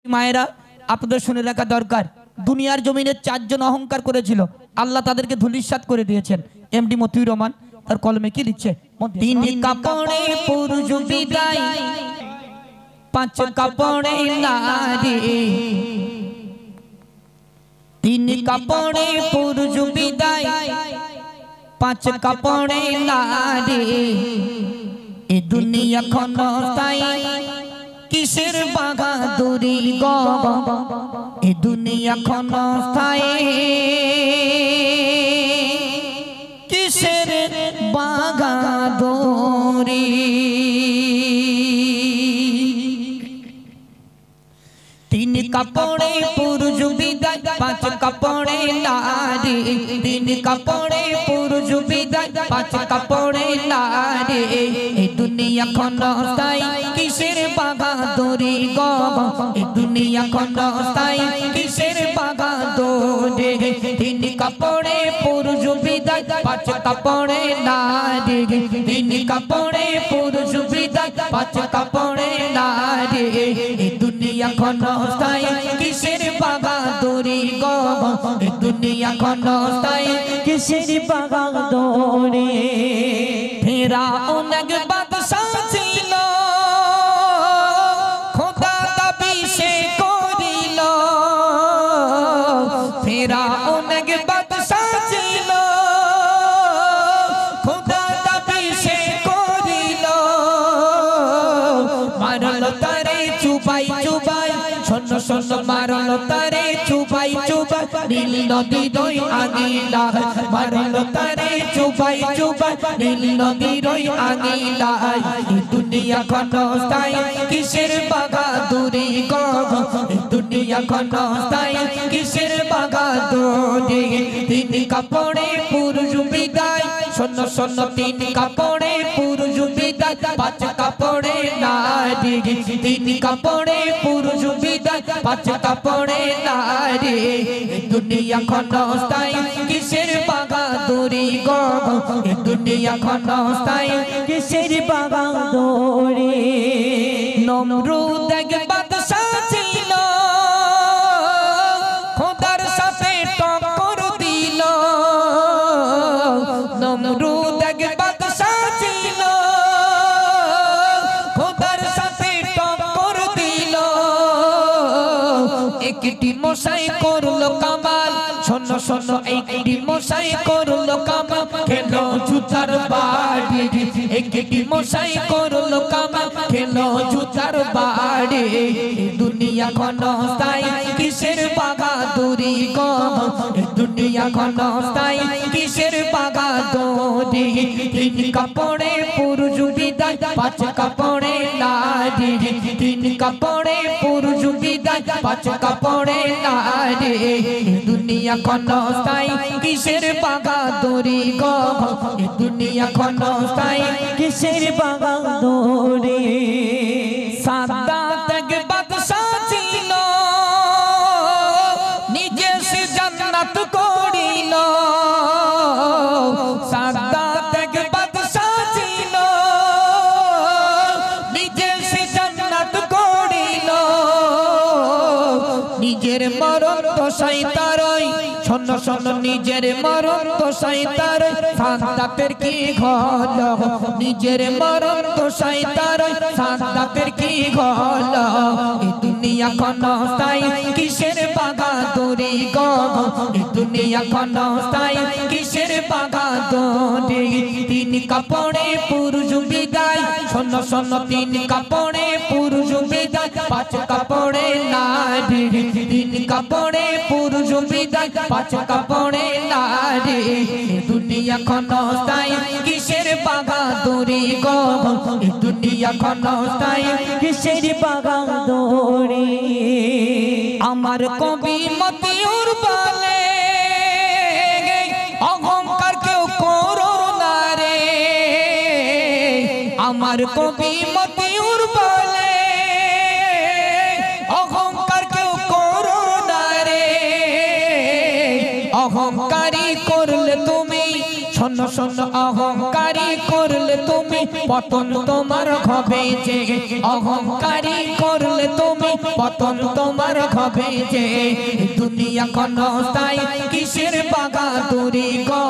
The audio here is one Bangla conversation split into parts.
মায়েরা আপনাদের শুনে রাখা দরকার, দুনিয়ার জমিনে 4 জন অহংকার করেছিল, আল্লাহ তাদেরকে ধূলিসাৎ করে দিয়েছেন। এমডি মতিউর রহমান তার কলমে কি লিখছে? তিন কাপড়ে পুরুষ বিদায়, 5 কাপড়ে নারী। তিন কাপড়ে পুরুষ বিদায়, 5 কাপড়ে নারী। এ দুনিয়া ক্ষণস্থায়ী, কিসের বাহাদুরি গো? এ দুনিয়া ক্ষণস্থায়ী, কিসের বাহাদুরি? তিন কাপড়ে পুরুষ বিদায়, 5 কাপড়ে নারী। তিন কাপড়ে পুরুষ বিদায়, 5 কাপড়ে নারী। এই দুনিয়া ক্ষণস্থায়ী, কিসের বাহাদুরি গো? এই দুনিয়া ক্ষণস্থায়ী, কিসের বাহাদুরি? তিন কাপড়ে পুরুষ বিদায়, 5 কাপড়ে নারী। তিন কাপড়ে পুরুষ বিদায়, 5 কাপড়ে নারী। এই দুনিয়া ক্ষণস্থায়ী, কিসের বাহাদুরি গো? এই দুনিয়া ক্ষণস্থায়ী, কিসের বাহাদুরি? ফেরাউন এক বাদশা ছিল, খোদা দাবি সে করিল। ফেরাউন এক বাদশা ছিল, খোদা দাবি সে করিল। মারল তারে চুবাই চুবাই, শোন শোন, মারল তারে চুবাই চুবাই, নীল নদী দই আঙিলা। মারল তারে চুবাই চুবাই, নীল নদী দই আঙিলা। এই দুনিয়া ক্ষণস্থায়ী, কিসের বাহাদুরি গো? এই দুনিয়া ক্ষণস্থায়ী, কিসের বাহাদুরি? তিন কাপড়ে পুরুষ বিদায়, শোন শোন, তিন কাপড়ে পুরুষ বিদায়, 5 কাপড়ে নারী। তিন কাপড়ে পুরুষ বিদায়, 5 কাপড়ে নারী। দুনিয়া ক্ষণস্থায়ী, কিসের বাহাদুরি গো? দুনিয়া ক্ষণস্থায়ী, কিসের বাহাদুরি? নমরুদ এক বাদশা ছিল, খোদার সাথে টক্কর দিল। নমরুদ এক বাদশা ছিল, খোদার সাথে টক্কর দিল। একটি মশাই করলো কামাল, শোন শোন, একটি মশাই করলো কামাল, খেলো জুতার বাড়ি। একটি মশাই করলো কামাল, খেলো জুতার বাড়ি। দুনিয়া ক্ষণস্থায়ী, কিসের বাহাদুরি গো? দুনিয়া ক্ষণস্থায়ী, কিসের বাহাদুরি? তিন কাপড়ে পুরুষ বিদায়, 5 কাপড়ে নারী। তিন কাপড়ে পুরুষ বিদায়, 5 কাপড়ে নারী। দুনিয়া ক্ষণস্থায়ী, কিসের বাহাদুরি গো? দুনিয়া ক্ষণস্থায়ী, কিসের বাহাদুরি? সাদাত এক বাদশা ছিল, নিজে সে জান্নাত করিল। সাদাত এক বাদশা ছিল, নিজে সে জান্নাত করিল। নিজের মরণ তো শয়তানই, শোন শোন, নিজের মরণ তো শয়তানই, সাদাতের কি হলো? নিজের মরণ তো শয়তানই, সাদাতের কি হলো? এই দুনিয়া ক্ষণস্থায়ী, কিসের বাহাদুরি গো? এই দুনিয়া ক্ষণস্থায়ী, কিসের বাহাদুরি? তিন কাপড়ে পুরুষ বিদায়, শোন শোন, তিন কাপড়ে পুরুষ বিদায়, 5 কাপড়ে নারী। তিন কাপড়ে পুরুষ বিদায়, 5 কাপড়ে নারী। দুনিয়া ক্ষণস্থায়ী, কিসের বাহাদুরি গো? দুনিয়া ক্ষণস্থায়ী, কিসের বাহাদুরি? আমার কবি মতিউর বলে, অহংকার কেউ করো না রে। আমার কবি মতিউর বলে, অহংকার কেউ করো না রে। অহংকারী করলে তুমি, শোন শোন, অহংকারী করলে তুমি পতন তোমার হবে যে। অহংকারী করলে তুমি পতন পতন তোমার হবে যে দুনিয়া ক্ষণস্থায়ী কিসের বাগাদুরি গো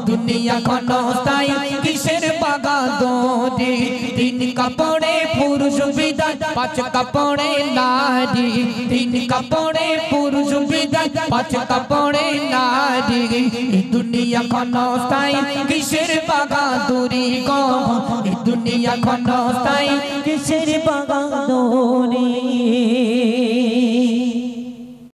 দুনিয়া ক্ষণস্থায়ী কিসের বাগাদুরি তিন কাপড়ে পুরুষ বিদায় পাঁচ কাপড়ে নারী তিন কাপড়ে পুরুষ বিদায় পাঁচ কাপড়ে নারী দুনিয়া ক্ষণস্থায়ী কিসের বাগাদুরি গো দুনিয়া ক্ষণস্থায়ী কিসের বাগাদুরি